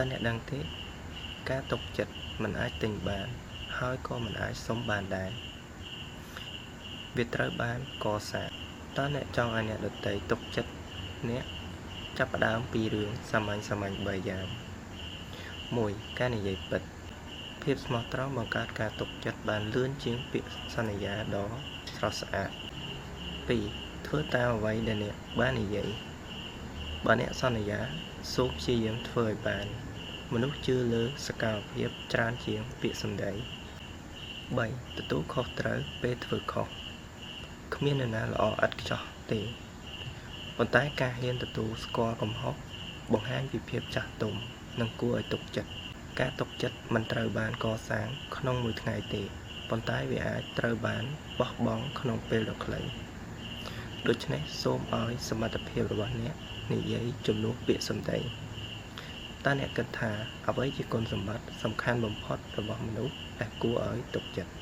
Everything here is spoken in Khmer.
តើអ្នកដឹងទេការទុកចិត្តមិនអាចទិញបានហើយក៏មិនអាចសុំបានដែរវាត្រូវបានកសាងតើអ្នកចង់ឲ្យអ្នកដទៃទុកចិត្តអ្នកចាប់ផ្ដើមពីរឿងសាមញ្ញ3យ៉ាង 1. ការនិយាយពិតភាពស្មោះត្រង់បង្កើតការទុកចិត្តបានលឿនជាងពាក្យសន្យាដ៏ស្រស់ស្អាត 2. ធ្វើតាមអ្វីដែលអ្នកបាននិយាយបើអ្នកសន្យាសូមព្យាយាមធ្វើឲ្យបានមនុស្សជឿលើសកម្មភាពច្រើនជាងពាក្យសម្ដី 3. ទទួលខុសត្រូវពេលធ្វើខុសគ្មាននរណាល្អឥតខ្ចោះទេប៉ុន្តែការហ៊ានទទួលស្គាល់កំហុសបង្ហាញពីភាពចាស់ទុំនិងគួរឲ្យទុកចិត្តការទុកចិត្តមិនត្រូវបានកសាងក្នុងមួយថ្ងៃទេប៉ុន្តែវាអាចត្រូវបានបោះបង់ក្នុងពេលដ៏ខ្លីដូច្នេះសូមឲ្យសមត្ថភាពរបស់អ្នកនិយាយជំនួសពាក្យសម្ដីតើអ្នកគិតថាអ្វីជាគុណសម្បត្តិសំខាន់បំផុតរបស់មនុស្សដែលគួរឲ្យទុកចិត្ត